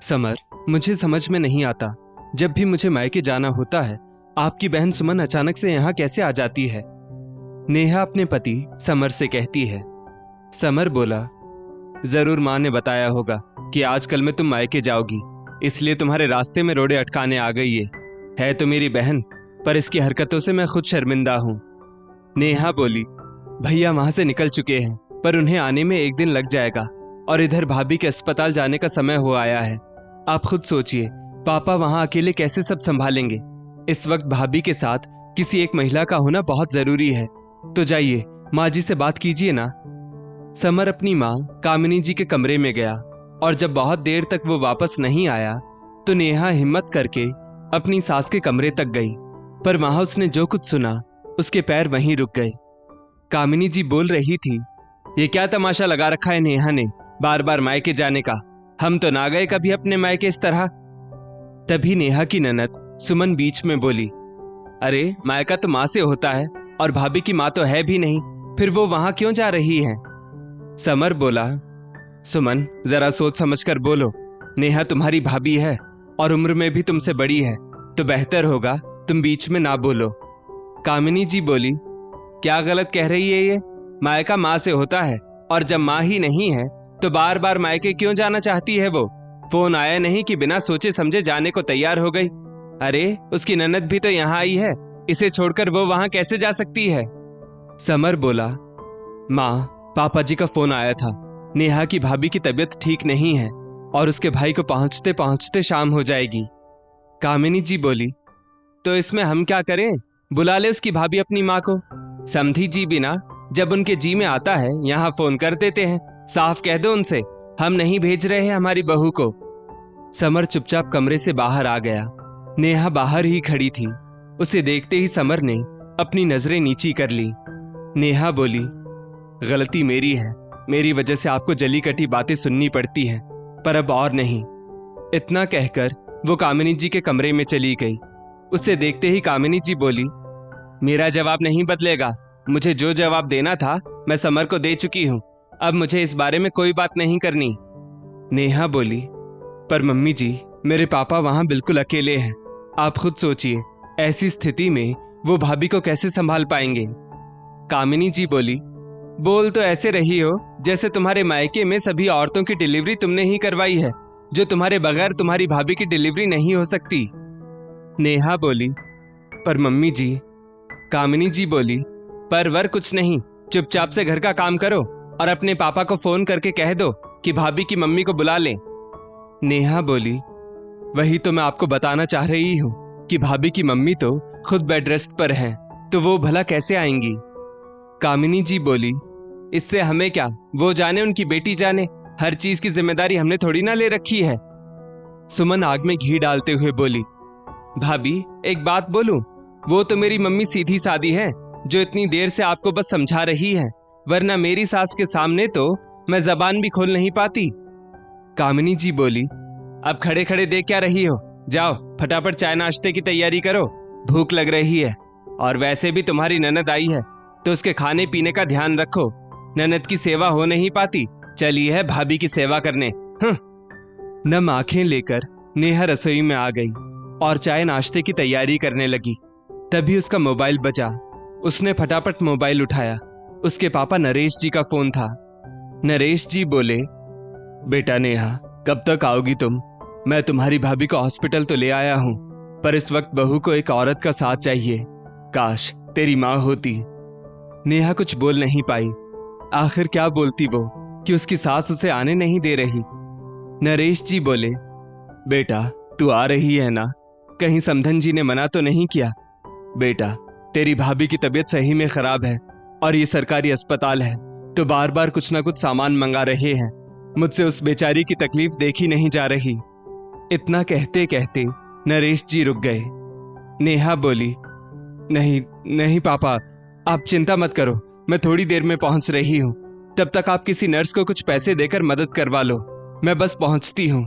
Summer, मुझे समझ में नहीं आता, जब भी मुझे मायके जाना होता है आपकी बहन सुमन अचानक से यहाँ कैसे आ जाती है। नेहा अपने पति समर से कहती है। समर बोला, जरूर माँ ने बताया होगा कि आजकल में तुम मायके जाओगी, इसलिए तुम्हारे रास्ते में रोड़े अटकाने आ गई है तो मेरी बहन, पर इसकी हरकतों से मैं खुद शर्मिंदा हूँ। नेहा बोली, भैया वहां से निकल चुके हैं, पर उन्हें आने में एक दिन लग जाएगा और इधर भाभी के अस्पताल जाने का समय हो आया है। आप खुद सोचिए, पापा वहां अकेले कैसे सब संभालेंगे। इस वक्त भाभी के साथ किसी एक महिला का होना बहुत जरूरी है। तो जाइए माँ जी से बात कीजिए ना। समर अपनी माँ कामिनी जी के कमरे में गया और जब बहुत देर तक वो वापस नहीं आया तो नेहा हिम्मत करके अपनी सास के कमरे तक गई, पर वहां उसने जो कुछ सुना उसके पैर वहीं रुक गए। कामिनी जी बोल रही थी, ये क्या तमाशा लगा रखा है नेहा ने बार बार मायके जाने का, हम तो ना गए कभी अपने मायके इस तरह। तभी नेहा की ननद सुमन बीच में बोली, अरे मायका तो माँ से होता है और भाभी की माँ तो है भी नहीं, फिर वो वहां क्यों जा रही है। समर बोला, सुमन जरा सोच समझ कर बोलो, नेहा तुम्हारी भाभी है और उम्र में भी तुमसे बड़ी है, तो बेहतर होगा तुम बीच में ना बोलो। कामिनी जी बोली, क्या गलत कह रही है ये, मायका माँ से होता है और जब माँ ही नहीं है तो बार बार मायके क्यों जाना चाहती है वो। फोन आया नहीं कि बिना सोचे समझे जाने को तैयार हो गई। अरे उसकी ननद भी तो यहाँ आई है, इसे छोड़कर वो वहां कैसे जा सकती है। समर बोला, माँ पापा जी का फोन आया था, नेहा की भाभी की तबीयत ठीक नहीं है और उसके भाई को पहुंचते पहुंचते शाम हो जाएगी। कामिनी जी बोली, तो इसमें हम क्या करें, बुला ले उसकी भाभी अपनी माँ को। समधी जी भी ना जब उनके जी में आता है यहाँ फोन कर देते हैं, साफ कह दो उनसे हम नहीं भेज रहे हैं हमारी बहू को। समर चुपचाप कमरे से बाहर आ गया। नेहा बाहर ही खड़ी थी, उसे देखते ही समर ने अपनी नजरें नीची कर ली। नेहा बोली, गलती मेरी है, मेरी वजह से आपको जली कटी बातें सुननी पड़ती हैं, पर अब और नहीं। इतना कहकर वो कामिनी जी के कमरे में चली गई। उसे देखते ही कामिनी जी बोली, मेरा जवाब नहीं बदलेगा, मुझे जो जवाब देना था मैं समर को दे चुकी हूं, अब मुझे इस बारे में कोई बात नहीं करनी। नेहा बोली, पर मम्मी जी मेरे पापा वहां बिल्कुल अकेले हैं, आप खुद सोचिए ऐसी स्थिति में वो भाभी को कैसे संभाल पाएंगे। कामिनी जी बोली, बोल तो ऐसे रही हो जैसे तुम्हारे मायके में सभी औरतों की डिलीवरी तुमने ही करवाई है, जो तुम्हारे बगैर तुम्हारी भाभी की डिलीवरी नहीं हो सकती। नेहा बोली, पर मम्मी जी। कामिनी जी बोली, पर वर कुछ नहीं, चुपचाप से घर का काम करो और अपने पापा को फोन करके कह दो कि भाभी की मम्मी को बुला लें। नेहा बोली, वही तो मैं आपको बताना चाह रही हूं कि भाभी की मम्मी तो खुद बेड रेस्ट पर हैं, तो वो भला कैसे आएंगी। कामिनी जी बोली, इससे हमें क्या, वो जाने उनकी बेटी जाने, हर चीज की जिम्मेदारी हमने थोड़ी ना ले रखी है। सुमन आग में घी डालते हुए बोली, भाभी एक बात बोलूं, वो तो मेरी मम्मी सीधी सादी है जो इतनी देर से आपको बस समझा रही है, वरना मेरी सास के सामने तो मैं जबान भी खोल नहीं पाती। कामिनी जी बोली, अब खड़े खड़े देख क्या रही हो, जाओ फटाफट चाय नाश्ते की तैयारी करो, भूख लग रही है, और वैसे भी तुम्हारी ननद आई है तो उसके खाने पीने का ध्यान रखो, ननद की सेवा हो नहीं पाती, चली है भाभी की सेवा करने। नम आंखें लेकर नेहा रसोई में आ गई और चाय नाश्ते की तैयारी करने लगी। तभी उसका मोबाइल बजा, उसने फटाफट मोबाइल उठाया, उसके पापा नरेश जी का फोन था। नरेश जी बोले, बेटा नेहा कब तक आओगी तुम, मैं तुम्हारी भाभी को हॉस्पिटल तो ले आया हूं, पर इस वक्त बहू को एक औरत का साथ चाहिए, काश तेरी माँ होती। नेहा कुछ बोल नहीं पाई, आखिर क्या बोलती वो कि उसकी सास उसे आने नहीं दे रही। नरेश जी बोले, बेटा तू आ रही है ना, कहीं समधन जी ने मना तो नहीं किया। बेटा तेरी भाभी की तबीयत सही में खराब है और ये सरकारी अस्पताल है, तो बार बार कुछ ना कुछ सामान मंगा रहे हैं, मुझसे उस बेचारी की तकलीफ देखी नहीं जा रही। इतना कहते कहते नरेश जी रुक गए। नेहा बोली, नहीं नहीं पापा, आप चिंता मत करो, मैं थोड़ी देर में पहुंच रही हूं, तब तक आप किसी नर्स को कुछ पैसे देकर मदद करवा लो, मैं बस पहुंचती हूं।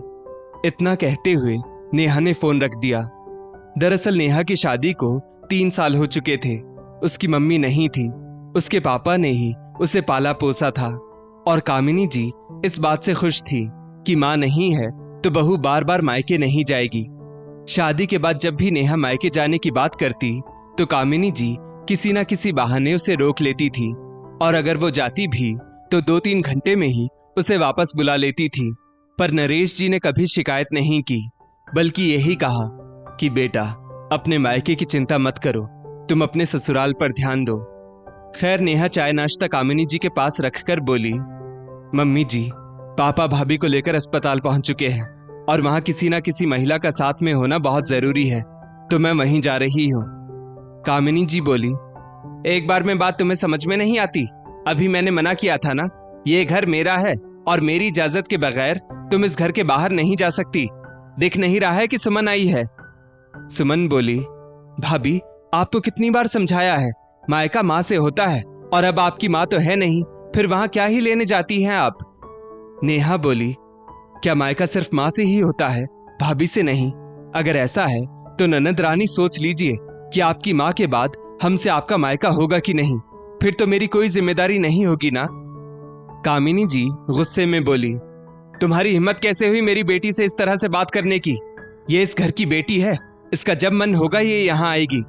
इतना कहते हुए नेहा ने फोन रख दिया। दरअसल नेहा की शादी को 3 साल हो चुके थे, उसकी मम्मी नहीं थी, उसके पापा ने ही उसे पाला पोसा था, और कामिनी जी इस बात से खुश थी कि माँ नहीं है तो बहू बार बार मायके नहीं जाएगी। शादी के बाद जब भी नेहा मायके जाने की बात करती तो कामिनी जी किसी ना किसी बहाने उसे रोक लेती थी, और अगर वो जाती भी तो 2-3 घंटे में ही उसे वापस बुला लेती थी। पर नरेश जी ने कभी शिकायत नहीं की, बल्कि यही कहा कि बेटा, अपने मायके की चिंता मत करो, तुम अपने ससुराल पर ध्यान दो। खैर, नेहा चाय नाश्ता कामिनी जी के पास रखकर बोली, मम्मी जी, पापा भाभी को लेकर अस्पताल पहुंच चुके हैं और वहां किसी ना किसी महिला का साथ में होना बहुत जरूरी है, तो मैं वहीं जा रही हूं। कामिनी जी बोली, एक बार में बात तुम्हें समझ में नहीं आती? अभी मैंने मना किया था ना, ये घर मेरा है और मेरी इजाजत के बगैर तुम इस घर के बाहर नहीं जा सकती। दिख नहीं रहा है कि सुमन आई है? सुमन बोली, भाभी, आपको कितनी बार समझाया है, मायका माँ से होता है और अब आपकी माँ तो है नहीं, फिर वहां क्या ही लेने जाती हैं आप? नेहा बोली, क्या मायका सिर्फ माँ से ही होता है, भाभी से नहीं? अगर ऐसा है तो ननद रानी सोच लीजिए कि आपकी माँ के बाद हमसे आपका मायका होगा कि नहीं, फिर तो मेरी कोई जिम्मेदारी नहीं होगी ना। कामिनी जी गुस्से में बोली, तुम्हारी हिम्मत कैसे हुई मेरी बेटी से इस तरह से बात करने की? ये इस घर की बेटी है, इसका जब मन होगा ये यहाँ आएगी।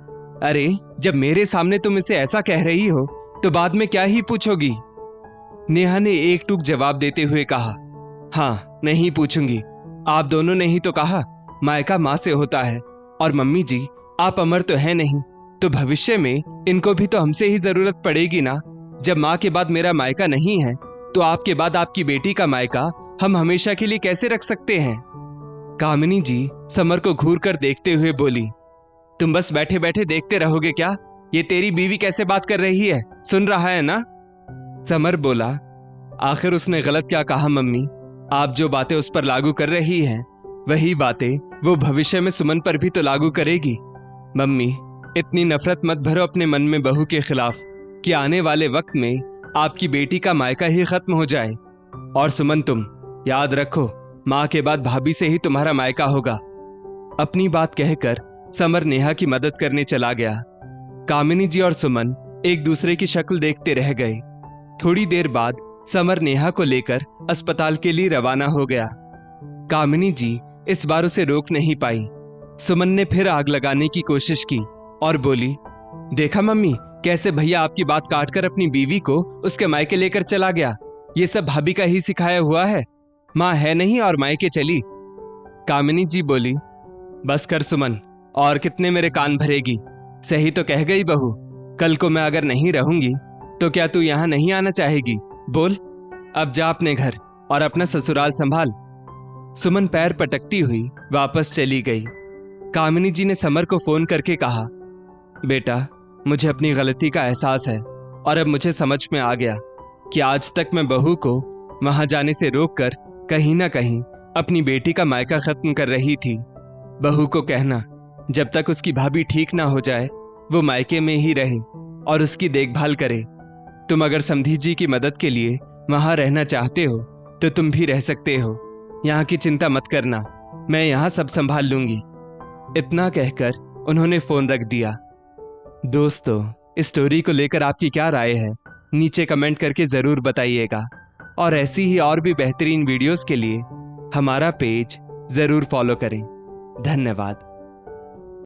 अरे, जब मेरे सामने तुम इसे ऐसा कह रही हो तो बाद में क्या ही पूछोगी? नेहा ने एक टूक जवाब देते हुए कहा, हाँ, नहीं पूछूंगी। आप दोनों ने ही तो कहा मायका माँ से होता है, और मम्मी जी, आप अमर तो है नहीं, तो भविष्य में इनको भी तो हमसे ही जरूरत पड़ेगी ना। जब माँ के बाद मेरा मायका नहीं है तो आपके बाद आपकी बेटी का मायका हम हमेशा के लिए कैसे रख सकते हैं? कामिनी जी समर को घूर कर देखते हुए बोली, तुम बस बैठे बैठे देखते रहोगे क्या? ये तेरी बीवी कैसे बात कर रही है, सुन रहा है ना? समर बोला, आखिर उसने गलत क्या कहा मम्मी? आप जो बातें उस पर लागू कर रही हैं वही बातें वो भविष्य में सुमन पर भी तो लागू करेगी। मम्मी, इतनी नफरत मत भरो अपने मन में बहू के खिलाफ कि आने वाले वक्त में आपकी बेटी का मायका ही खत्म हो जाए। और सुमन, तुम याद रखो, माँ के बाद भाभी से ही तुम्हारा मायका होगा। अपनी बात कहकर समर नेहा की मदद करने चला गया। कामिनी जी और सुमन एक दूसरे की शक्ल देखते रह गए। थोड़ी देर बाद समर नेहा को लेकर अस्पताल के लिए रवाना हो गया। कामिनी जी इस बार उसे रोक नहीं पाई। सुमन ने फिर आग लगाने की कोशिश की और बोली, देखा मम्मी, कैसे भैया आपकी बात काटकर अपनी बीवी को उसके मायके लेकर चला गया। ये सब भाभी का ही सिखाया हुआ है, माँ है नहीं और मायके चली। कामिनी जी बोली, बस कर सुमन, और कितने मेरे कान भरेगी? सही तो कह गई बहू, कल को मैं अगर नहीं रहूंगी तो क्या तू यहाँ नहीं आना चाहेगी? बोल, अब जा अपने घर और अपना ससुराल संभाल। सुमन पैर पटकती हुई वापस चली गई। कामिनी जी ने समर को फोन करके कहा, बेटा, मुझे अपनी गलती का एहसास है और अब मुझे समझ में आ गया कि आज तक मैं बहू को वहां जाने से रोककर कहीं ना कहीं अपनी बेटी का मायका खत्म कर रही थी। बहू को कहना जब तक उसकी भाभी ठीक ना हो जाए वो मायके में ही रहे और उसकी देखभाल करे। तुम अगर समधी जी की मदद के लिए वहां रहना चाहते हो तो तुम भी रह सकते हो, यहाँ की चिंता मत करना, मैं यहाँ सब संभाल लूंगी। इतना कहकर उन्होंने फोन रख दिया। दोस्तों, इस स्टोरी को लेकर आपकी क्या राय है, नीचे कमेंट करके जरूर बताइएगा, और ऐसी ही और भी बेहतरीन वीडियोस के लिए हमारा पेज जरूर फॉलो करें। धन्यवाद।